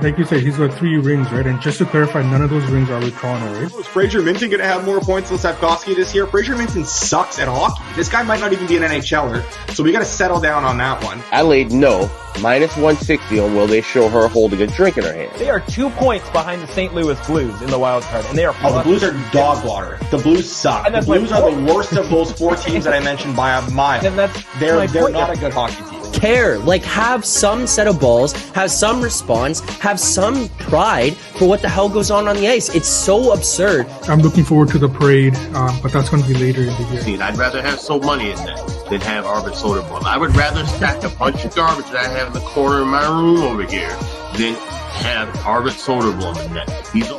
like you said, he's got 3 rings, right? And just to clarify, none of those rings are with Toronto, right? Is Fraser Minton going to have more points than Slafkovsky this year? Fraser Minton sucks at hockey. This guy might not even be an NHLer, so we got to settle down on that one. Adelaide, no. Minus 160 on will they show her holding a drink in her hand. They are 2 points behind the St. Louis Blues in the wild card, and they are. Oh, the Blues are dog water. The Blues suck. The Blues are the worst of those 4 teams that I mentioned by a mile. And they're not a good hockey team. Care, like have some set of balls, have some response, have some pride for what the hell goes on the ice. It's so absurd. I'm looking forward to the parade, but that's going to be later in the year. I'd rather have so money in that than have Alber Soderblom. I would rather stack a bunch of garbage that I have in the corner of my room over here than have Alber Soderblom in that. He's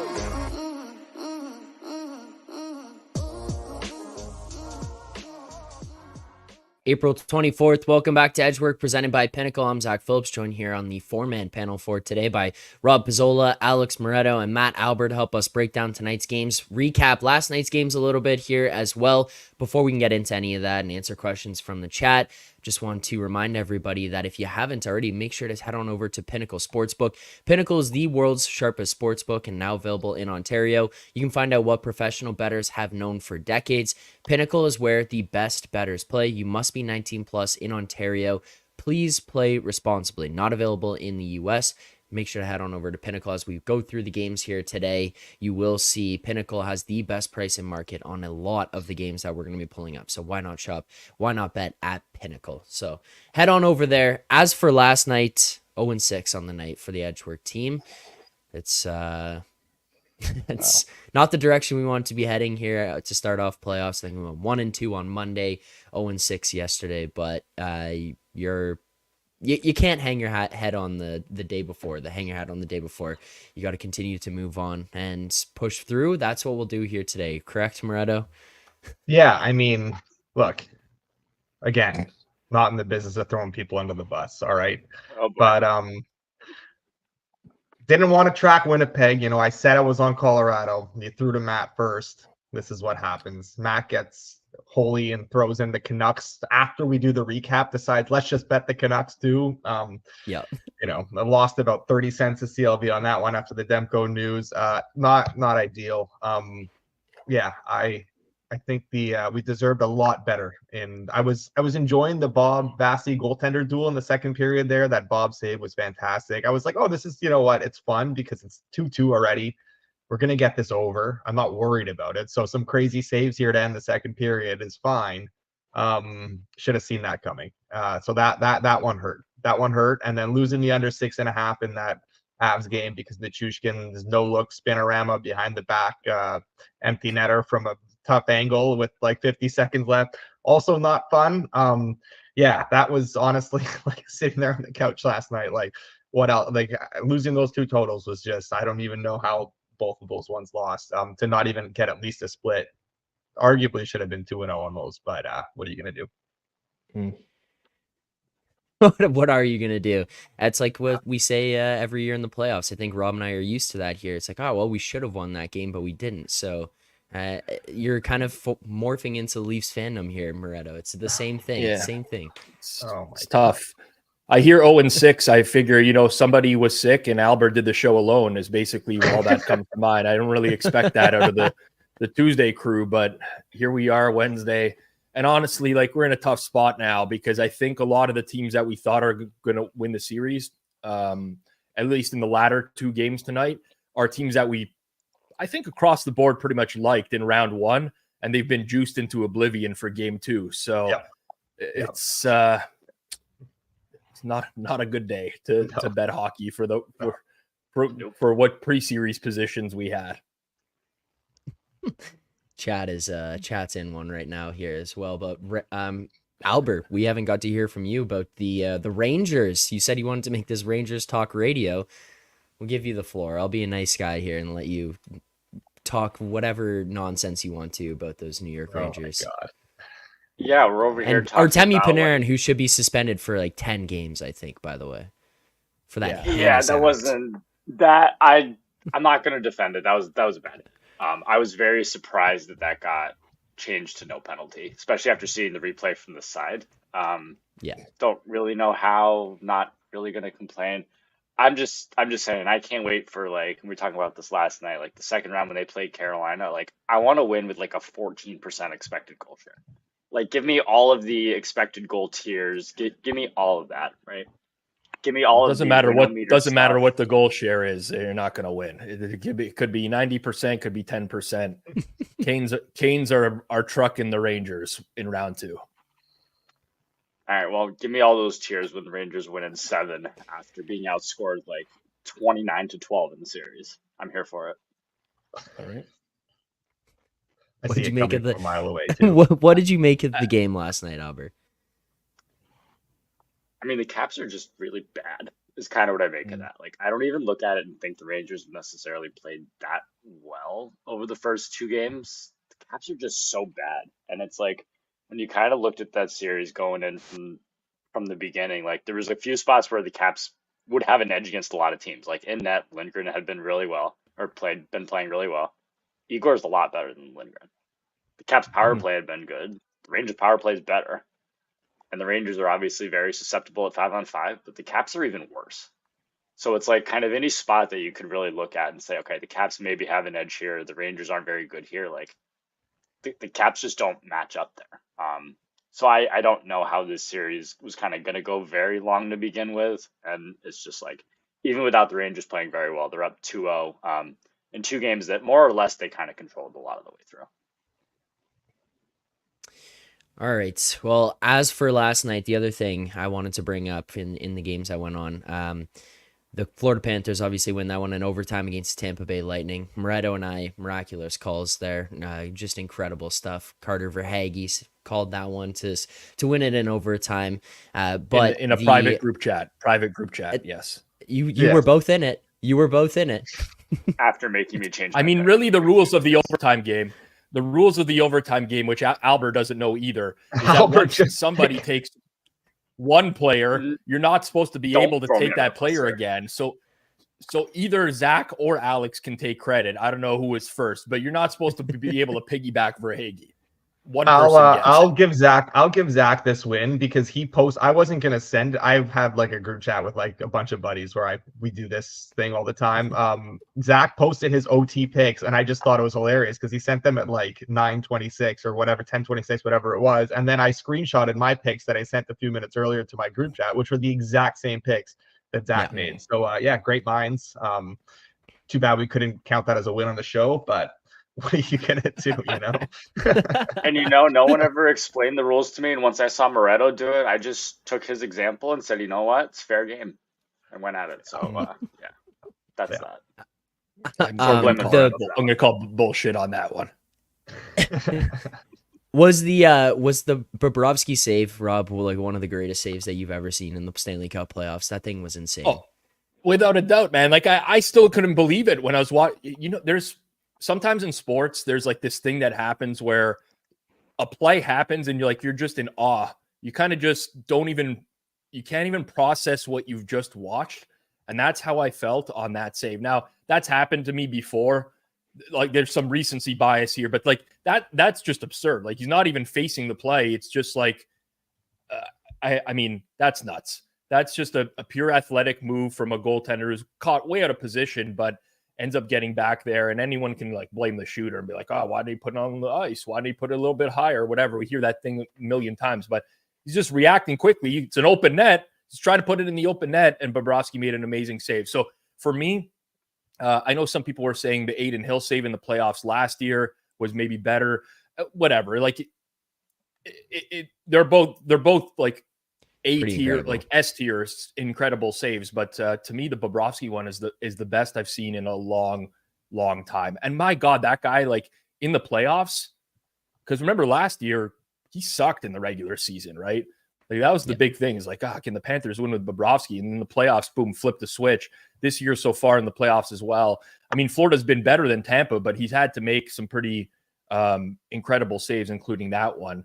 April 24th, welcome back to Edgework, presented by Pinnacle. I'm Zack Phillips, joined here on the 4-man panel for today by Rob Pizzola, Alex Moretto, and Matt Alber to help us break down tonight's games, recap last night's games a little bit here as well. Before we can get into any of that and answer questions from the chat, just want to remind everybody that if you haven't already, make sure to head on over to Pinnacle Sportsbook. Pinnacle is the world's sharpest sportsbook and now available in Ontario. You can find out what professional bettors have known for decades. Pinnacle is where the best bettors play. You must be 19 plus in Ontario. Please play responsibly. Not available in the US. Make sure to head on over to Pinnacle as we go through the games here today. You will see Pinnacle has the best price in market on a lot of the games that we're going to be pulling up. So why not shop? Why not bet at Pinnacle? So head on over there. As for last night, 0-6 on the night for the Edgework team. It's it's not the direction we want to be heading here to start off playoffs. I think we went 1-2 on Monday, 0-6 yesterday, but you can't hang your head on the day before. Hang your hat on the day before. You got to continue to move on and push through. That's what we'll do here today. Correct, Moretto? Yeah, I mean, look, again, not in the business of throwing people under the bus, all right? But didn't want to track Winnipeg. You know, I said I was on Colorado. You threw to Matt first. This is what happens. Matt gets holy and throws in the Canucks after we do the recap, decides let's just bet the Canucks too. Yeah, you know, I lost about 30 cents a CLV on that one after the Demko news. Not ideal. Yeah, I think we deserved a lot better. And I was enjoying the Bob Vasi goaltender duel in the second period there. That Bob save was fantastic. I was like, oh, this is, you know what, it's fun because it's 2-2 already. We're going to get this over. I'm not worried about it. So some crazy saves here to end the second period is fine. Should have seen that coming. So that one hurt. That one hurt. And then losing the under 6.5 in that Avs game because Nichushkin's no-look spinorama behind the back, empty netter from a tough angle with like 50 seconds left. Also not fun. Yeah, that was honestly like sitting there on the couch last night. Like what else? Like losing those 2 totals was just, I don't even know how both of those ones lost. To not even get at least a split, arguably should have been 2-0 on those. But what are you gonna do? What are you gonna do? It's like what we say every year in the playoffs. I think Rob and I are used to that here. It's like, oh well, we should have won that game, but we didn't. So you're kind of morphing into Leafs fandom here, Moretto. It's the same thing. Yeah. Same thing. It's tough. I hear 0-6. I figure, you know, somebody was sick and Alber did the show alone is basically all that comes to mind. I don't really expect that out of the Tuesday crew, but here we are Wednesday. And honestly, like we're in a tough spot now because I think a lot of the teams that we thought are going to win the series, at least in the latter 2 games tonight, are teams that I think across the board pretty much liked in round 1, and they've been juiced into oblivion for game 2. So it's not a good day to bet hockey for what pre-series positions we had. Chat's in one right now here as well. But Alber, we haven't got to hear from you about the Rangers. You said you wanted to make this Rangers talk radio. We'll give you the floor. I'll be a nice guy here and let you talk whatever nonsense you want to about those New York Rangers. Oh my God. Yeah, we're over here talking Artemi about Panarin, who should be suspended for like 10 games, I think, by the way. For that. Yeah, that wasn't that I'm not gonna defend it. That was bad. I was very surprised that got changed to no penalty, especially after seeing the replay from the side. Don't really know how, not really gonna complain. I'm just saying I can't wait for like we were talking about this last night, like the second round when they played Carolina. Like I want to win with like a 14% expected goal share. Like give me all of the expected goal tiers. Give me all of that, right? Give me all of Doesn't the matter Renometer stuff. what the goal share is. You're not going to win. It could be 90%, could be 10%. Canes are trucking the Rangers in round 2. All right, well, give me all those tiers when the Rangers win in 7 after being outscored like 29-12 in the series. I'm here for it. All right. What did you make of a mile away too. what did you make of the game last night, Alber? I mean, the Caps are just really bad, is kind of what I make of that. Like, I don't even look at it and think the Rangers necessarily played that well over the first 2 games. The Caps are just so bad. And it's like, when you kind of looked at that series going in from the beginning, like, there was a few spots where the Caps would have an edge against a lot of teams. Like, in net, Lindgren had been really well, or been playing really well. Igor's a lot better than Lindgren. The Caps' power play had been good. The Rangers' power play is better. And the Rangers are obviously very susceptible at 5-on-5, but the Caps are even worse. So it's like kind of any spot that you could really look at and say, okay, the Caps maybe have an edge here. The Rangers aren't very good here. Like the Caps just don't match up there. So I don't know how this series was kind of going to go very long to begin with. And it's just like, even without the Rangers playing very well, they're up 2-0 in 2 games that more or less they kind of controlled a lot of the way through. All right. Well, as for last night, the other thing I wanted to bring up in the games I went on, the Florida Panthers obviously win that one in overtime against Tampa Bay Lightning. Moretto and I, miraculous calls there. Just incredible stuff. Carter Verhaeghe called that one to win it in overtime. But in a private group chat, yes. You were both in it. You were both in it. After making me change. I mean, really, the rules of the overtime game. The rules of the overtime game, which Alber doesn't know either, is that once somebody takes one player, you're not supposed to be able to take that player again. So either Zach or Alex can take credit. I don't know who was first, but you're not supposed to be able to piggyback Verhaeghe. I'll give Zach this win because he posts. I wasn't gonna send. I have like a group chat with like a bunch of buddies where we do this thing all the time. Zach posted his OT picks, and I just thought it was hilarious because he sent them at like 9:26 or whatever, 10:26, whatever it was, and then I screenshotted my picks that I sent a few minutes earlier to my group chat, which were the exact same picks that Zach made. So great minds. Too bad we couldn't count that as a win on the show, but. What are you gonna do, you know? And no one ever explained the rules to me. And once I saw Moretto do it, I just took his example and said, you know what, it's fair game, and went at it. So that's that. I'm gonna call bullshit on that one. Was the Bobrovsky save, Rob, like one of the greatest saves that you've ever seen in the Stanley Cup playoffs? That thing was insane. Oh, without a doubt, man. Like I still couldn't believe it when I was watching. You know, there's sometimes in sports, there's like this thing that happens where a play happens and you're just in awe. You kind of just you can't even process what you've just watched. And that's how I felt on that save. Now that's happened to me before. Like there's some recency bias here, but like that's just absurd. Like he's not even facing the play. It's just like, I mean, that's nuts. That's just a pure athletic move from a goaltender who's caught way out of position, but ends up getting back there, and anyone can like blame the shooter and be like, oh, why did he put it on the ice? Why did he put it a little bit higher? Whatever. We hear that thing a million times, but he's just reacting quickly. It's an open net. He's trying to put it in the open net, and Bobrovsky made an amazing save. So for me, I know some people were saying the Aiden Hill save in the playoffs last year was maybe better. Whatever. Like they're both like A tier, like S tier, incredible saves. But to me, the Bobrovsky one is the best I've seen in a long, long time. And my God, that guy, like in the playoffs, because remember last year, he sucked in the regular season, right? Like that was the big thing. Is like, can the Panthers win with Bobrovsky? And in the playoffs, boom, flip the switch. This year so far in the playoffs as well. I mean, Florida's been better than Tampa, but he's had to make some pretty incredible saves, including that one.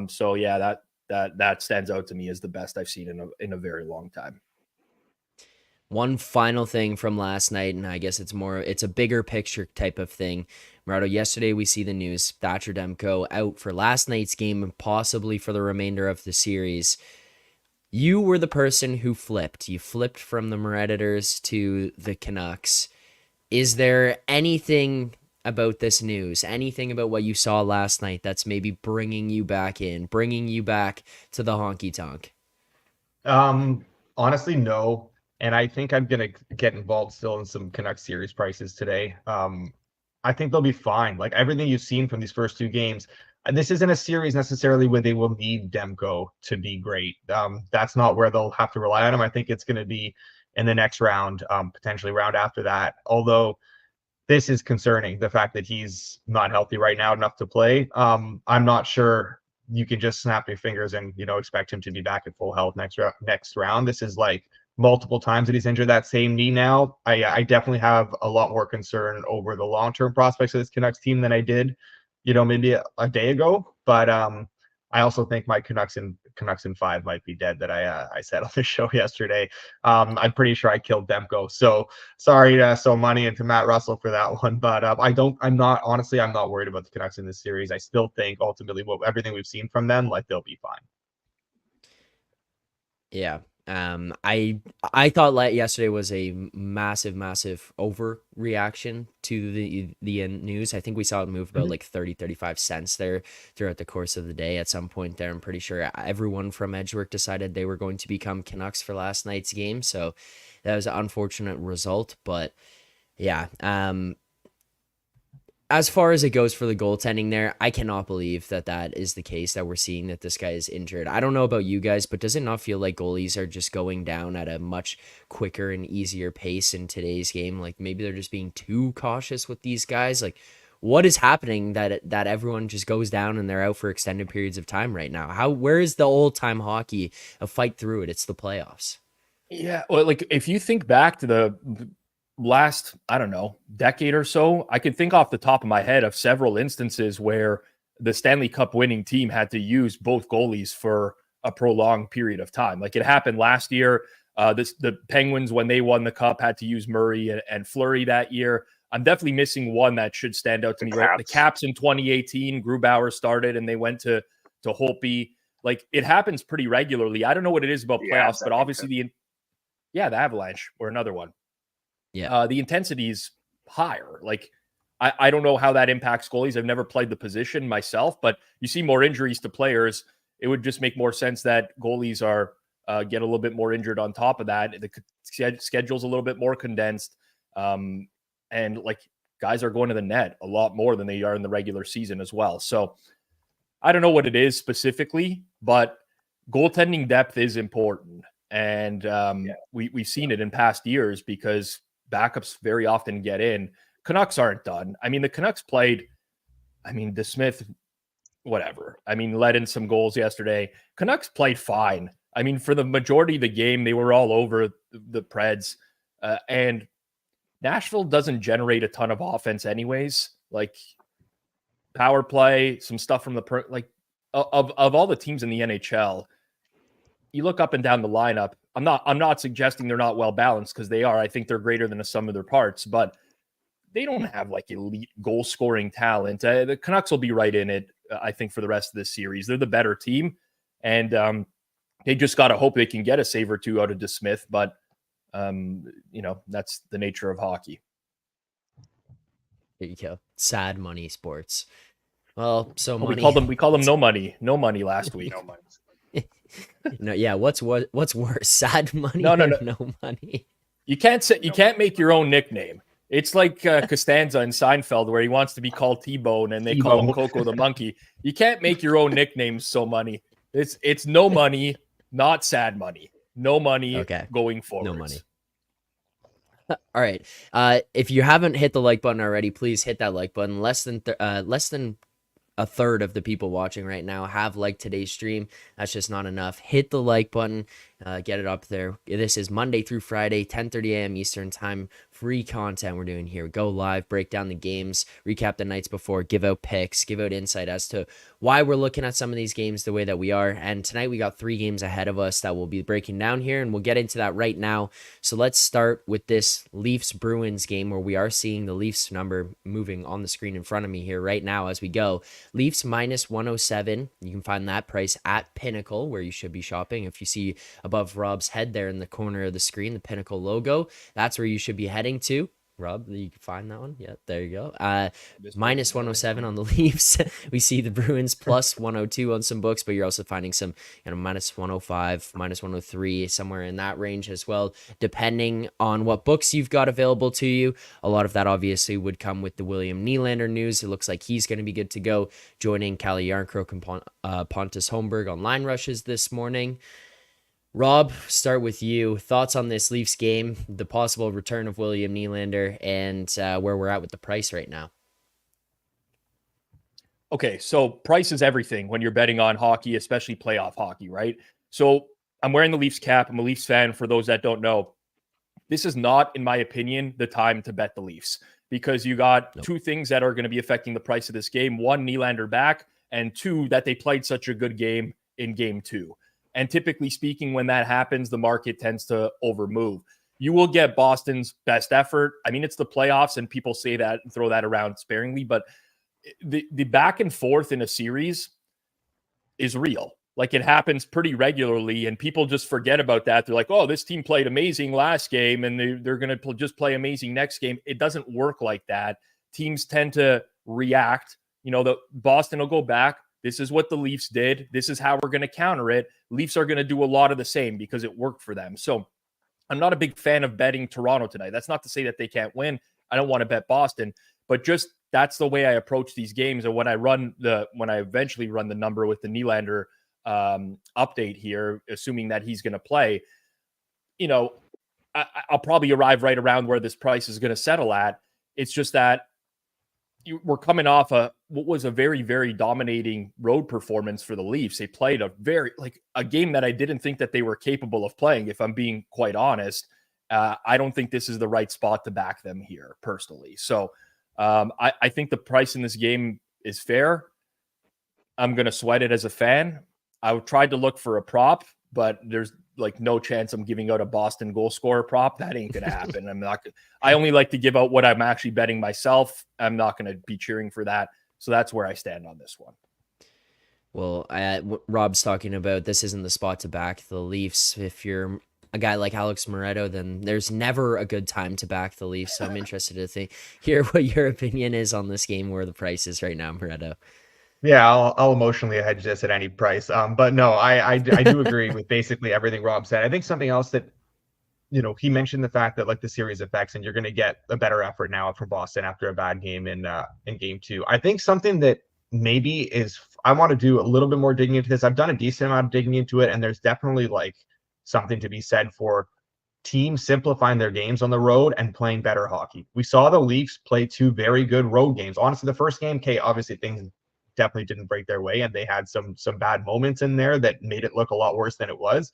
So yeah, that stands out to me as the best I've seen in a very long time. One final thing from last night, and I guess it's a bigger picture type of thing. Moretto, yesterday we see the news, Thatcher Demko out for last night's game and possibly for the remainder of the series. You were the person who flipped. You flipped from the Mereditors to the Canucks. Is there anything about this news, anything about what you saw last night that's maybe bringing you back in, bringing you back to the honky tonk? Honestly, no. And I think I'm gonna get involved still in some Canucks series prices today. I think they'll be fine. Like everything you've seen from these first 2 games, and this isn't a series necessarily where they will need Demko to be great. That's not where they'll have to rely on him. I think it's going to be in the next round, potentially round after that. Although this is concerning, the fact that he's not healthy right now enough to play. I'm not sure you can just snap your fingers and expect him to be back at full health next round. This is like multiple times that he's injured that same knee now. I definitely have a lot more concern over the long-term prospects of this Canucks team than I did, maybe a day ago. But I also think my Canucks in 5 might be dead that I said on the show yesterday. I'm pretty sure I killed Demko. So sorry to So Money and to Matt Russell for that one. But I'm not worried about the Canucks in this series. I still think ultimately everything we've seen from them, like they'll be fine. Yeah. I thought yesterday was a massive overreaction to the news. I think we saw it move about like 35 cents there throughout the course of the day. At some point there, I'm pretty sure everyone from Edgework decided they were going to become Canucks for last night's game. So that was an unfortunate result, but yeah. As far as it goes for the goaltending there, I cannot believe that is the case, that we're seeing that this guy is injured. I don't know about you guys, but does it not feel like goalies are just going down at a much quicker and easier pace in today's game? Like maybe they're just being too cautious with these guys. Like what is happening that everyone just goes down and they're out for extended periods of time right now? Where is the old time hockey of fight through it? It's the playoffs. Yeah. Well, like if you think back to the last, I don't know, decade or so, I could think off the top of my head of several instances where the Stanley Cup winning team had to use both goalies for a prolonged period of time. Like it happened last year. The Penguins, when they won the cup, had to use Murray and Fleury that year. I'm definitely missing one that should stand out to me. Right? The Caps in 2018, Grubauer started and they went to Holtby. Like it happens pretty regularly. I don't know what it is about playoffs, but obviously the Avalanche or another one. Yeah. The intensity is higher. Like, I don't know how that impacts goalies. I've never played the position myself, but you see more injuries to players. It would just make more sense that goalies are get a little bit more injured on top of that. The schedule's a little bit more condensed. And like guys are going to the net a lot more than they are in the regular season as well. So I don't know what it is specifically, but goaltending depth is important. And we've seen it in past years because backups very often get in. Canucks aren't done. I mean, the Canucks played, DeSmith, whatever. Let in some goals yesterday. Canucks played fine. For the majority of the game, they were all over the Preds. And Nashville doesn't generate a ton of offense anyways. Like power play, some stuff from of all the teams in the NHL, you look up and down the lineup. I'm not suggesting they're not well balanced because they are. I think they're greater than the sum of their parts, but they don't have like elite goal scoring talent. The Canucks will be right in it, I think, for the rest of this series. They're the better team, and they just got to hope they can get a save or two out of DeSmith. But that's the nature of hockey. There you go. Sad money sports. Well, money. We call them no money last week. No money. No, yeah. What's worse, sad money? No. No money. You can't make your own nickname. It's like Costanza in Seinfeld, where he wants to be called T-Bone, and they call him Coco the monkey. You can't make your own nickname. So money. It's no money, not sad money. No money. Okay. Going forward. No money. All right. If you haven't hit the like button already, please hit that like button. Less than a third of the people watching right now have liked today's stream. That's just not enough. Hit the like button. Get it up there. This is Monday through Friday, 10:30 a.m. Eastern time. Free content we're doing here. Go live, break down the games, recap the nights before, give out picks, give out insight as to why we're looking at some of these games the way that we are. And tonight we got 3 games ahead of us that we'll be breaking down here, and we'll get into that right now. So let's start with this Leafs-Bruins game where we are seeing the Leafs number moving on the screen in front of me here right now as we go. Leafs minus 107. You can find that price at Pinnacle, where you should be shopping. If you see above Rob's head there in the corner of the screen, the Pinnacle logo, that's where you should be heading to. Rob, you can find that one. Yeah, there you go. Minus 107 on the Leafs. We see the Bruins plus 102 on some books, but you're also finding some, minus 105, minus 103, somewhere in that range as well, depending on what books you've got available to you. A lot of that obviously would come with the William Nylander news. It looks like he's going to be good to go, joining Calle Yarncroke and Pontus Holmberg on line rushes this morning. Rob, start with you. Thoughts on this Leafs game, the possible return of William Nylander, and where we're at with the price right now? Okay, so price is everything when you're betting on hockey, especially playoff hockey, right? So I'm wearing the Leafs cap. I'm a Leafs fan, for those that don't know. This is not, in my opinion, the time to bet the Leafs, because you got 2 things that are going to be affecting the price of this game. 1, Nylander back, and 2, that they played such a good game in game 2. And typically speaking, when that happens, the market tends to overmove. You will get Boston's best effort. I mean, it's the playoffs, and people say that and throw that around sparingly, but the back and forth in a series is real. Like, it happens pretty regularly, and people just forget about that. They're like, oh, this team played amazing last game, and they're going to just play amazing next game. It doesn't work like that. Teams tend to react. The Boston will go back. This is what the Leafs did. This is how we're going to counter it. Leafs are going to do a lot of the same because it worked for them. So I'm not a big fan of betting Toronto tonight. That's not to say that they can't win. I don't want to bet Boston, but just that's the way I approach these games. And when I eventually run the number with the Nylander update here, assuming that he's going to play, I'll probably arrive right around where this price is going to settle at. It's just that we're coming off what was a very, very dominating road performance for the Leafs. They played a game that I didn't think that they were capable of playing, if I'm being quite honest. I don't think this is the right spot to back them here, personally. So I think the price in this game is fair. I'm going to sweat it as a fan. I tried to look for a prop, but there's no chance I'm giving out a Boston goal scorer prop. That ain't going to happen. I only like to give out what I'm actually betting myself. I'm not going to be cheering for that. So that's where I stand on this one. Well, Rob's talking about this isn't the spot to back the Leafs. If you're a guy like Alex Moretto, then there's never a good time to back the Leafs. So I'm interested to hear what your opinion is on this game, where the price is right now, Moretto. Yeah, I'll emotionally hedge this at any price. But no, I do agree with basically everything Rob said. I think something else that, he mentioned the fact that the series effects, and you're going to get a better effort now from Boston after a bad game in game 2. I think something that maybe I want to do a little bit more digging into this. I've done a decent amount of digging into it, and there's definitely something to be said for teams simplifying their games on the road and playing better hockey. We saw the Leafs play 2 very good road games. Honestly, the first game, obviously things definitely didn't break their way, and they had some bad moments in there that made it look a lot worse than it was,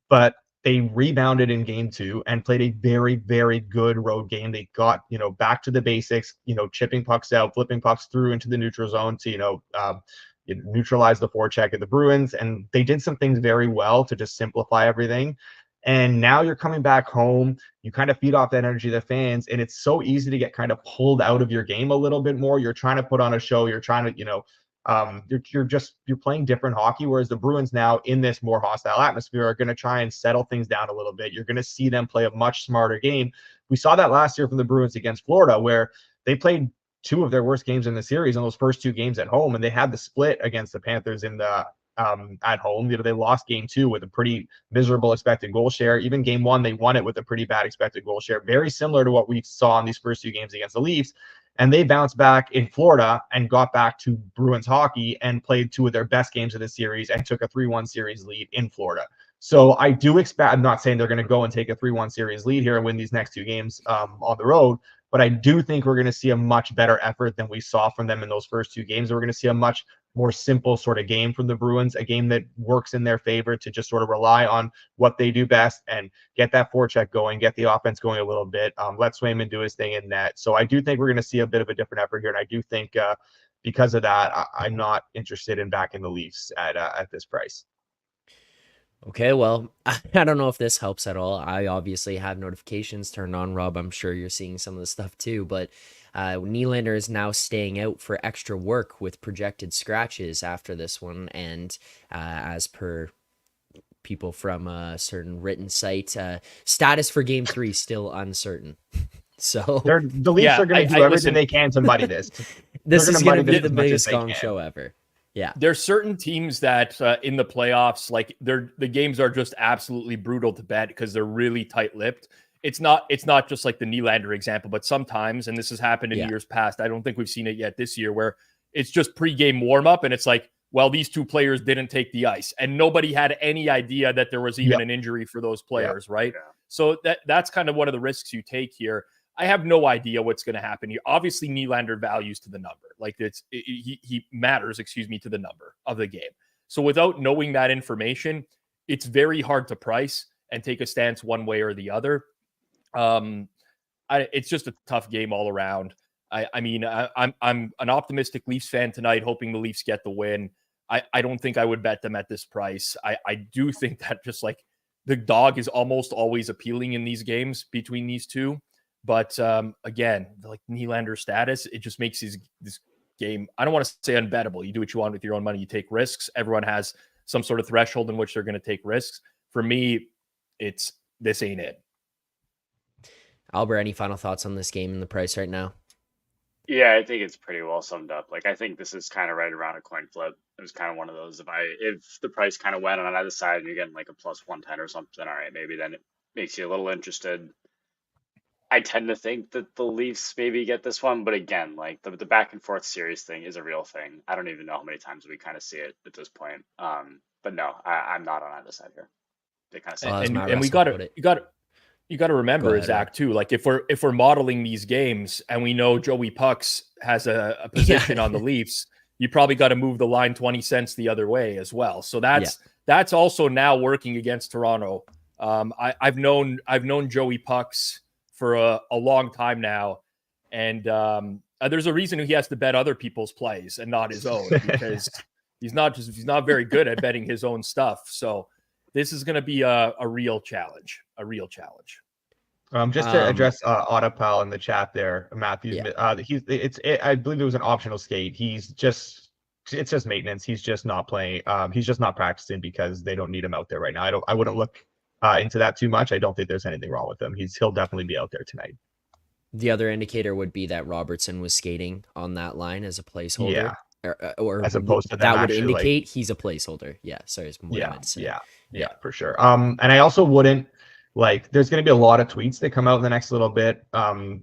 but they rebounded in game 2 and played a very, very good road game. They got back to the basics, chipping pucks out, flipping pucks through into the neutral zone to neutralize the forecheck of the Bruins, and they did some things very well to just simplify everything. And now you're coming back home, you kind of feed off that energy of the fans, and it's so easy to get kind of pulled out of your game a little bit more. You're trying to put on a show, you're trying to you're playing different hockey, whereas the Bruins now in this more hostile atmosphere are going to try and settle things down a little bit. You're going to see them play a much smarter game. We saw that last year from the Bruins against Florida, where they played 2 of their worst games in the series in those first 2 games at home, and they had the split against the Panthers in the at home. They lost game 2 with a pretty miserable expected goal share. Even game 1, they won it with a pretty bad expected goal share, very similar to what we saw in these first 2 games against the Leafs. And they bounced back in Florida and got back to Bruins hockey and played 2 of their best games of the series and took a 3-1 series lead in Florida. So I do expect, I'm not saying they're going to go and take a 3-1 series lead here and win these next 2 games on the road, but I do think we're going to see a much better effort than we saw from them in those first 2 games. We're going to see a much more simple sort of game from the Bruins, a game that works in their favor to just sort of rely on what they do best and get that forecheck going, get the offense going a little bit, let Swayman do his thing in net. So I do think we're going to see a bit of a different effort here. And I do think because of that, I'm not interested in backing the Leafs at this price. Okay, well, I don't know if this helps at all. I obviously have notifications turned on, Rob. I'm sure you're seeing some of the stuff too, but Nylander is now staying out for extra work with projected scratches after this one. And as per people from a certain written site, status for game 3 still uncertain. So the Leafs are going to do everything they can to muddy this. This is going to be the biggest gong show ever. Yeah. There's certain teams that in the playoffs, like the games are just absolutely brutal to bet because they're really tight-lipped. It's not just like the Nylander example, but sometimes, and this has happened in years past, I don't think we've seen it yet this year, where it's just pre-game warm-up and it's like, well, these two players didn't take the ice and nobody had any idea that there was even an injury for those players, right? Yeah. So that's kind of one of the risks you take here. I have no idea what's going to happen here. Obviously, Nylander values to the number. Like he matters, to the number of the game. So without knowing that information, it's very hard to price and take a stance one way or the other. It's just a tough game all around. I'm an optimistic Leafs fan tonight, hoping the Leafs get the win. I don't think I would bet them at this price. I do think that just like the dog is almost always appealing in these games between these two. But again, like Nylander status, it just makes this game, I don't want to say unbettable. You do what you want with your own money. You take risks. Everyone has some sort of threshold in which they're going to take risks. For me, this ain't it. Alber, any final thoughts on this game and the price right now? Yeah, I think it's pretty well summed up. Like, I think this is kind of right around a coin flip. It was kind of one of those, if the price kind of went on either side and you're getting like a plus 110 or something, all right, maybe then it makes you a little interested. I tend to think that the Leafs maybe get this one, but again, like the back and forth series thing is a real thing. I don't even know how many times we kind of see it at this point. But no, I'm not on either side here. They kind of say, and we you got to remember, Zach, too. Like if we're modeling these games and we know Joey Pucks has a position on the Leafs, you probably got to move the line 20 cents the other way as well. So that's also now working against Toronto. I've known Joey Pucks for a long time now. And there's a reason he has to bet other people's plays and not his own, because he's not very good at betting his own stuff. So this is going to be a real challenge. Just to address Autopal in the chat there, Matthew, I believe it was an optional skate. It's just maintenance. He's just not playing. He's just not practicing because they don't need him out there right now. I wouldn't look into that too much. I don't think there's anything wrong with him. He'll definitely be out there tonight. The other indicator would be that Robertson was skating on that line as a placeholder. Or as opposed to that would indicate he's a placeholder. Yeah, sorry, it's more yeah, for sure. And I also wouldn't there's going to be a lot of tweets that come out in the next little bit.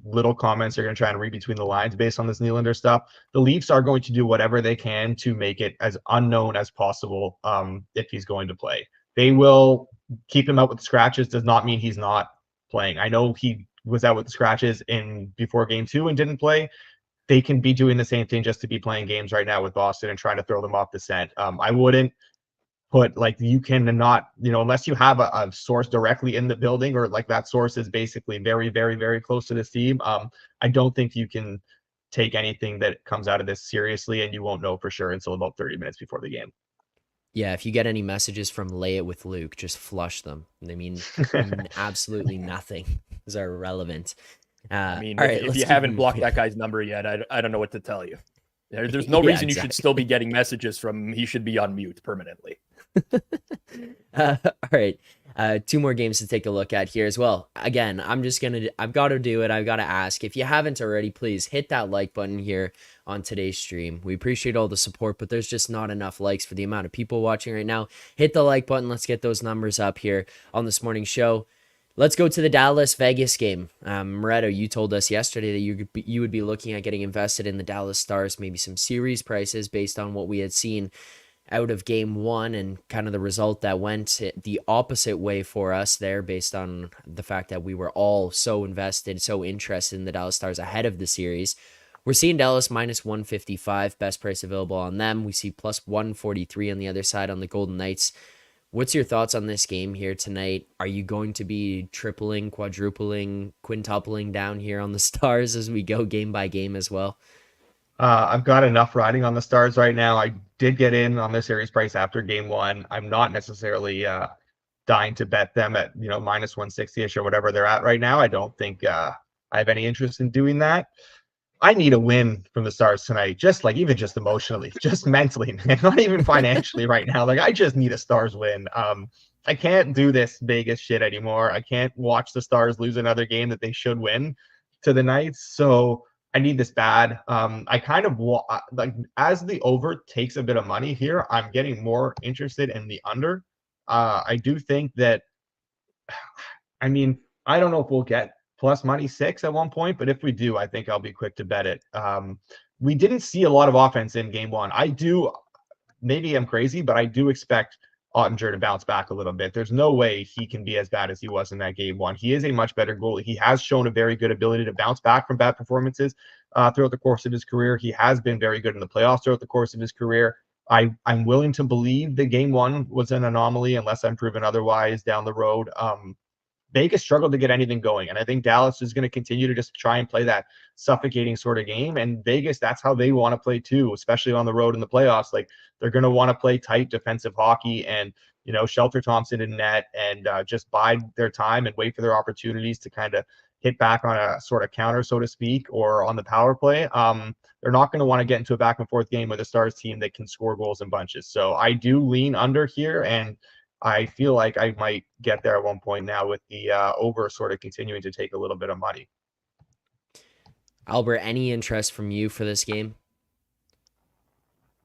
Little comments are going to try and read between the lines based on this Nylander stuff. The Leafs are going to do whatever they can to make it as unknown as possible if he's going to play. They will keep him out with scratches. Does not mean he's not playing. I know he was out with the scratches before game 2 and didn't play. They can be doing the same thing just to be playing games right now with Boston and trying to throw them off the scent. I wouldn't put you can not, unless you have a source directly in the building or that source is basically very, very, very close to this team. I don't think you can take anything that comes out of this seriously, and you won't know for sure until about 30 minutes before the game. Yeah, if you get any messages from Lay It with Luke, just flush them. They mean absolutely nothing. These are irrelevant. If you haven't blocked that guy's number yet, I don't know what to tell you. There's no reason you should still be getting messages from him. He should be on mute permanently. All right. 2 more games to take a look at here as well. Again, I've got to do it. I've got to ask. If you haven't already, please hit that like button here on today's stream. We appreciate all the support, but there's just not enough likes for the amount of people watching right now. Hit the like button. Let's get those numbers up here on this morning's show. Let's go to the Dallas-Vegas game. Moretto, you told us yesterday that you would be looking at getting invested in the Dallas Stars, maybe some series prices based on what we had seen out of game 1 and kind of the result that went the opposite way for us there based on the fact that we were all so invested, so interested in the Dallas Stars ahead of the series. We're seeing Dallas minus 155, best price available on them. We see plus 143 on the other side on the Golden Knights. What's your thoughts on this game here tonight? Are you going to be tripling, quadrupling, quintupling down here on the Stars as we go game by game as well? I've got enough riding on the Stars right now. I did get in on the series price after game one. I'm not necessarily dying to bet them at minus 160ish or whatever they're at right now. I don't think I have any interest in doing that. I need a win from the Stars tonight, even just emotionally, just mentally, man, not even financially right now. Like, I just need a Stars win. I can't do this Vegas shit anymore. I can't watch the Stars lose another game that they should win to the Knights. So I need this bad. I kind of like, as the over takes a bit of money here, I'm getting more interested in the under. I do think that, I don't know if we'll get plus money 6 at one point, but if we do, I think I'll be quick to bet it. We didn't see a lot of offense in game one. Maybe I'm crazy, but I do expect Ottinger to bounce back a little bit. There's no way he can be as bad as he was in that game one. He is a much better goalie. He has shown a very good ability to bounce back from bad performances throughout the course of his career. He has been very good in the playoffs throughout the course of his career. I'm willing to believe that game one was an anomaly unless I'm proven otherwise down the road. Vegas struggled to get anything going, and I think Dallas is going to continue to just try and play that suffocating sort of game. And Vegas, that's how they want to play too, especially on the road in the playoffs. Like, they're going to want to play tight defensive hockey and shelter Thompson in net and just bide their time and wait for their opportunities to kind of hit back on a sort of counter, so to speak, or on the power play. They're not going to want to get into a back and forth game with a Stars team that can score goals in bunches. So I do lean under here, and I feel like I might get there at one point now with the over sort of continuing to take a little bit of money. Alber, any interest from you for this game?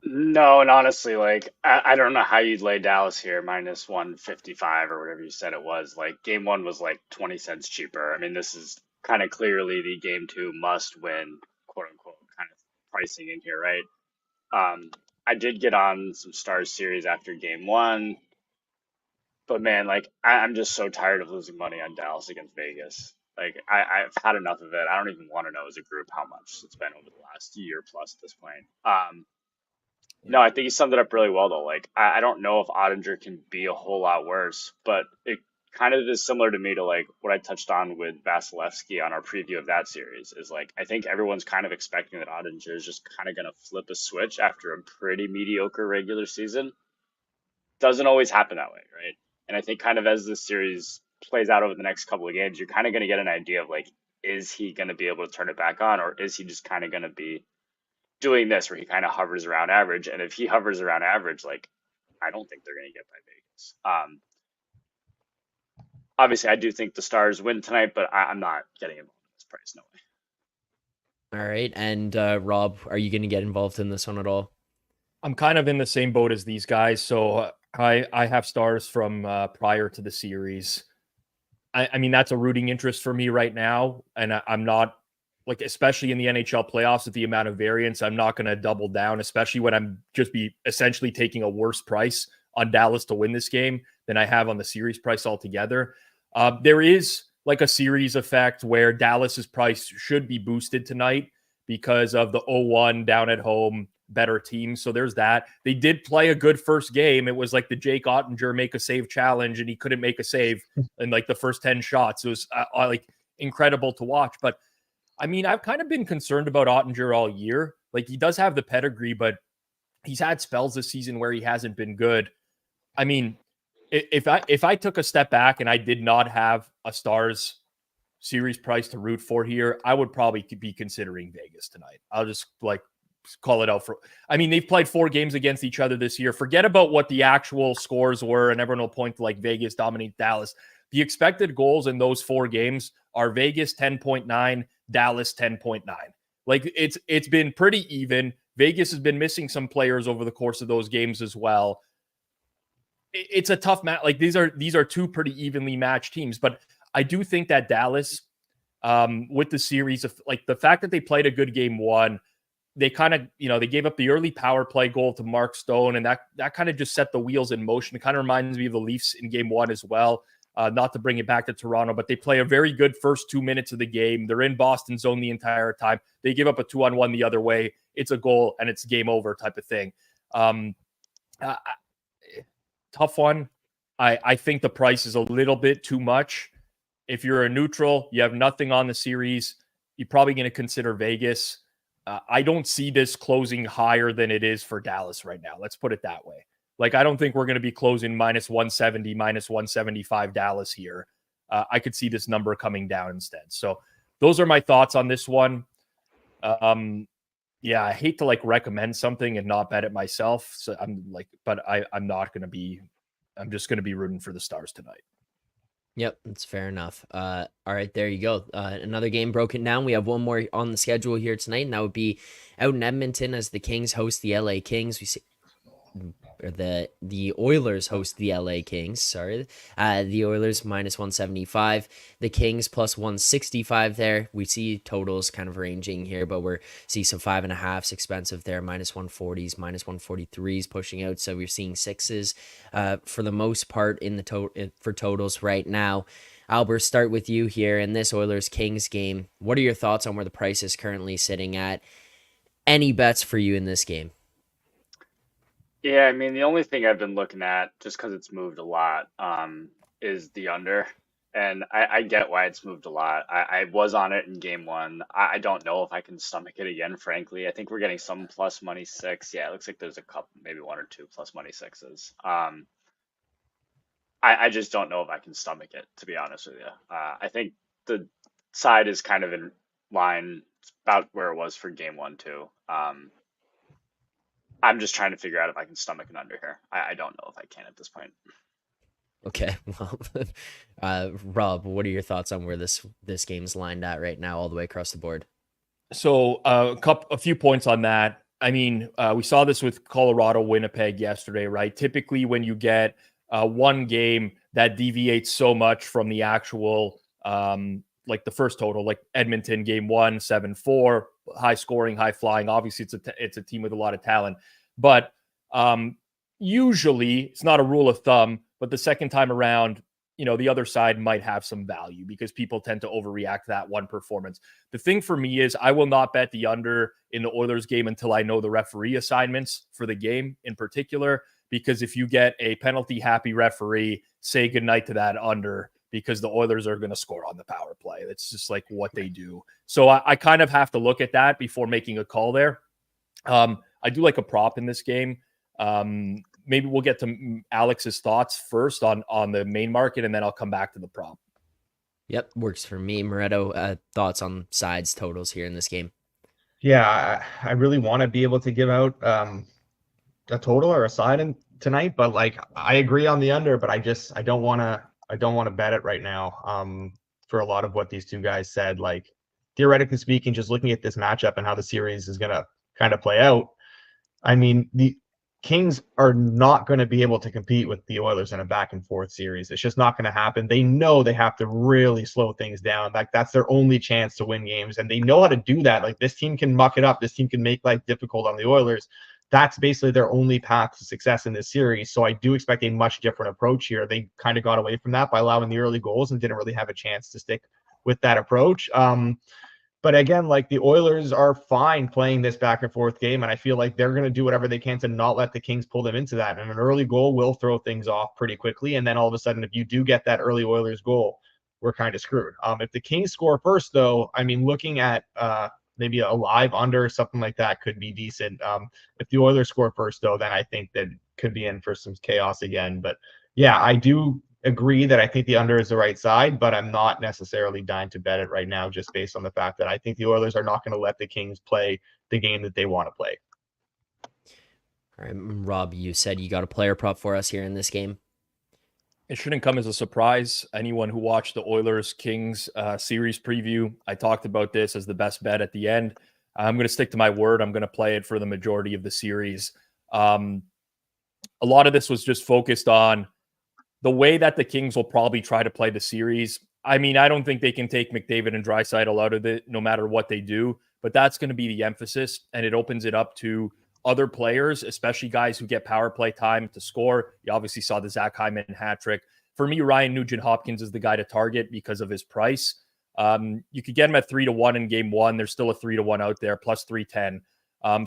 No, and honestly, like, I don't know how you'd lay Dallas here minus 155 or whatever you said it was. Like, game one was like 20 cents cheaper. I mean, this is kind of clearly the game two must win, quote unquote, kind of pricing in here, right? I did get on some Stars series after game one, but man, like, I'm just so tired of losing money on Dallas against Vegas. Like, I've had enough of it. I don't even want to know as a group how much it's been over the last year plus at this point. No, I think he summed it up really well, though. Like, I don't know if Ottinger can be a whole lot worse, but it kind of is similar to me to, like, what I touched on with Vasilevsky on our preview of that series is, like, I think everyone's kind of expecting that Ottinger is just kind of going to flip a switch after a pretty mediocre regular season. Doesn't always happen that way, right? And I think kind of as this series plays out over the next couple of games, you're kind of going to get an idea of, like, is he going to be able to turn it back on, or is he just kind of going to be doing this where he kind of hovers around average? And if he hovers around average, like, I don't think they're going to get by Vegas. Obviously, I do think the Stars win tonight, but I'm not getting involved in this price. No way. All right. And Rob, are you going to get involved in this one at all? I'm kind of in the same boat as these guys. So I have Stars from prior to the series. I mean, that's a rooting interest for me right now. And I'm not, like, especially in the NHL playoffs with the amount of variance, I'm not going to double down, especially when I'm just be essentially taking a worse price on Dallas to win this game than I have on the series price altogether. There is like a series effect where Dallas's price should be boosted tonight because of the 0-1 down at home better team. So there's that. They did play a good first game. It was like the Jake Ottinger make a save challenge, and he couldn't make a save in like the first 10 shots. It was like incredible to watch. But I mean, I've kind of been concerned about Ottinger all year. Like, he does have the pedigree, but he's had spells this season where he hasn't been good. I mean, if I took a step back and I did not have a Stars series price to root for here, I would probably be considering Vegas tonight. I'll just like call it out for, I mean, they've played 4 games against each other this year. Forget about what the actual scores were, and everyone will point to like Vegas dominate Dallas. The expected goals in those 4 games are Vegas 10.9, Dallas 10.9. Like, it's been pretty even. Vegas has been missing some players over the course of those games as well. It's a tough match. Like, these are 2 pretty evenly matched teams, but I do think that Dallas, with the series of, like, the fact that they played a good game 1, they kind of, they gave up the early power play goal to Mark Stone, and that kind of just set the wheels in motion. It kind of reminds me of the Leafs in game 1 as well. not to bring it back to Toronto, but they play a very good first 2 minutes of the game. They're in Boston zone the entire time. They give up a 2-on-1 the other way. It's a goal and it's game over type of thing. Tough one. I think the price is a little bit too much. If you're a neutral, you have nothing on the series, you're probably going to consider Vegas. I don't see this closing higher than it is for Dallas right now. Let's put it that way. Like, I don't think we're going to be closing minus 170, minus 175 Dallas here. I could see this number coming down instead. So those are my thoughts on this one. Yeah, I hate to recommend something and not bet it myself. So I'm not going to be, I'm just going to be rooting for the Stars tonight. Yep, that's fair enough. All right, there you go. Another game broken down. We have one more on the schedule here tonight, and that would be out in Edmonton as the Kings host the LA Kings. We see the Oilers host the LA Kings. Sorry, the Oilers minus 175, the Kings plus 165. There we see totals kind of ranging here, but we're see some 5.5s expensive there, minus 140s, minus 143s pushing out. So we're seeing sixes for the most part in the for totals right now. Alber, start with you here in this Oilers Kings game. What are your thoughts on where the price is currently sitting at? Any bets for you in this game? Yeah, I mean, the only thing I've been looking at, just because it's moved a lot, is the under. And I get why it's moved a lot. I was on it in game one. I don't know if I can stomach it again, frankly. I think we're getting some plus money six. Yeah, it looks like there's a couple, maybe one or two plus money sixes. I just don't know if I can stomach it, to be honest with you. I think the side is kind of in line. It's about where it was for game one, too. I'm just trying to figure out if I can stomach an under here. I don't know if I can at this point. Okay, well, Rob, what are your thoughts on where this game's lined at right now, all the way across the board? So a few points on that. I mean, we saw this with Colorado, Winnipeg yesterday, right? Typically, when you get one game that deviates so much from the actual, the first total, like Edmonton game 1, 7-4, high scoring, high flying. Obviously, it's a team with a lot of talent, but usually it's not a rule of thumb. But the second time around, the other side might have some value because people tend to overreact to that one performance. The thing for me is I will not bet the under in the Oilers game until I know the referee assignments for the game in particular, because if you get a penalty happy referee, say goodnight to that under, because the Oilers are going to score on the power play. It's just like what they do. So I kind of have to look at that before making a call there. I do like a prop in this game. Maybe we'll get to Alex's thoughts first on the main market, and then I'll come back to the prop. Yep, works for me. Moretto, thoughts on sides totals here in this game? Yeah, I really want to be able to give out a total or a side tonight, but I agree on the under, but I don't want to bet it right now. For a lot of what these two guys said, theoretically speaking, just looking at this matchup and how the series is going to kind of play out, I mean, the Kings are not going to be able to compete with the Oilers in a back and forth series. It's just not going to happen. They know they have to really slow things down. That's their only chance to win games, and they know how to do that. This team can muck it up. This team can make life difficult on the Oilers. That's basically their only path to success in this series. So I do expect a much different approach here. They kind of got away from that by allowing the early goals and didn't really have a chance to stick with that approach. But again, the Oilers are fine playing this back and forth game, and I feel like they're going to do whatever they can to not let the Kings pull them into that. And an early goal will throw things off pretty quickly. And then all of a sudden, if you do get that early Oilers goal, we're kind of screwed. If the Kings score first, though, I mean, looking at maybe a live under, something like that could be decent. If the Oilers score first, though, then I think that could be in for some chaos again. But yeah, I do agree that I think the under is the right side, but I'm not necessarily dying to bet it right now, just based on the fact that I think the Oilers are not going to let the Kings play the game that they want to play. All right, Rob, you said you got a player prop for us here in this game. It shouldn't come as a surprise. Anyone who watched the Oilers-Kings series preview, I talked about this as the best bet at the end. I'm going to stick to my word. I'm going to play it for the majority of the series. A lot of this was just focused on the way that the Kings will probably try to play the series. I mean, I don't think they can take McDavid and Draisaitl out of it no matter what they do, but that's going to be the emphasis, and it opens it up to other players, especially guys who get power play time to score. You obviously saw the Zach Hyman hat trick for me, Ryan Nugent-Hopkins is the guy to target because of his price. You could get him at 3-1 in game one. There's still a 3-1 out there, plus 310.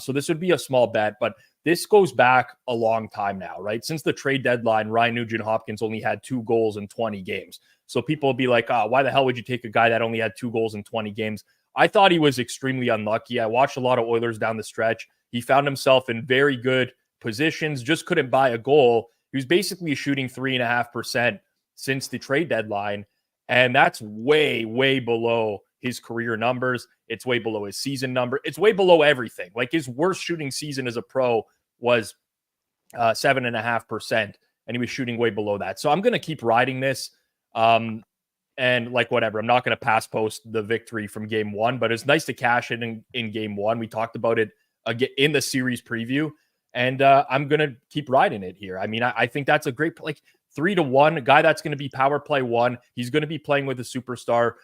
So this would be a small bet, but this goes back a long time now, right? Since the trade deadline, Ryan Nugent-Hopkins only had 2 goals in 20 games. So people will be like, why the hell would you take a guy that only had 2 goals in 20 games? I thought he was extremely unlucky. I watched a lot of Oilers down the stretch. He found himself in very good positions, just couldn't buy a goal. He was basically shooting 3.5% since the trade deadline. And that's way, way below his career numbers. It's way below his season number. It's way below everything. Like his worst shooting season as a pro was 7.5%. And he was shooting way below that. So I'm going to keep riding this. And like, whatever, I'm not going to pass post the victory from game one, but it's nice to cash it in game one. We talked about it in the series preview, and I'm going to keep riding it here. I mean, I think that's a great, like 3-1, a guy that's going to be power play one. He's going to be playing with a superstar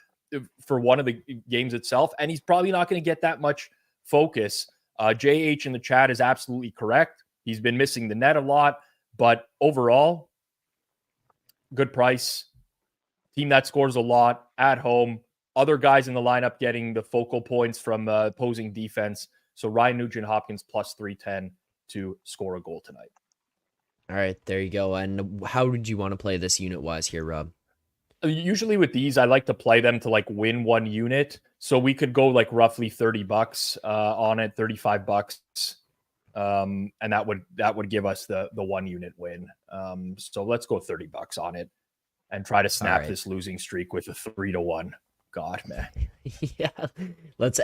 for one of the games itself, and he's probably not going to get that much focus. JH in the chat is absolutely correct. He's been missing the net a lot, but overall, good price. Team that scores a lot at home. Other guys in the lineup getting the focal points from opposing defense. So Ryan Nugent-Hopkins plus 310 to score a goal tonight. All right, there you go. And how would you want to play this unit-wise here, Rob? Usually with these, I like to play them to like win one unit. So we could go like roughly $30 on it, $35. And that would give us the 1 unit win. So let's go $30 on it and try to snap this losing streak with a 3-1. God, man. Let's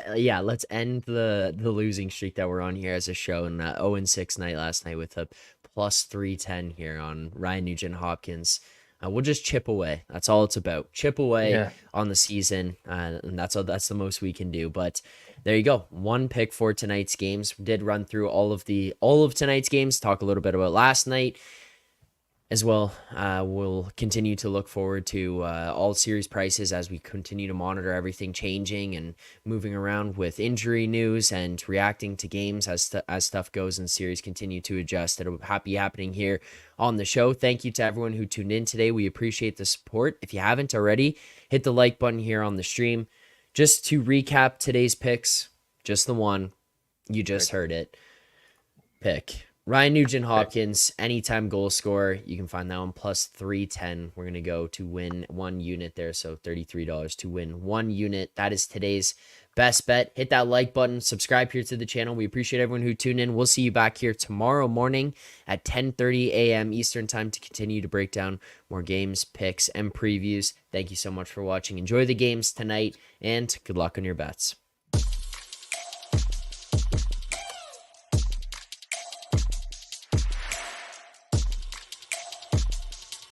end the losing streak that we're on here as a show, and 0-6 night last night with a plus 310 here on Ryan Nugent-Hopkins. We'll just chip away. That's all it's about. Chip away on the season, and that's the most we can do. But there you go. 1 pick for tonight's games. We did run through all of tonight's games. Talk a little bit about last night as well. We'll continue to look forward to all series prices as we continue to monitor everything changing and moving around with injury news and reacting to games as stuff goes and series continue to adjust. It'll be happening here on the show. Thank you to everyone who tuned in today. We appreciate the support. If you haven't already, hit the like button here on the stream. Just to recap today's picks, just the one, you just heard it. Pick Ryan Nugent-Hopkins, anytime goal scorer. You can find that one plus 310. We're going to go to win 1 unit there. So $33 to win 1 unit. That is today's best bet. Hit that like button. Subscribe here to the channel. We appreciate everyone who tuned in. We'll see you back here tomorrow morning at 10:30 a.m. Eastern time to continue to break down more games, picks, and previews. Thank you so much for watching. Enjoy the games tonight, and good luck on your bets.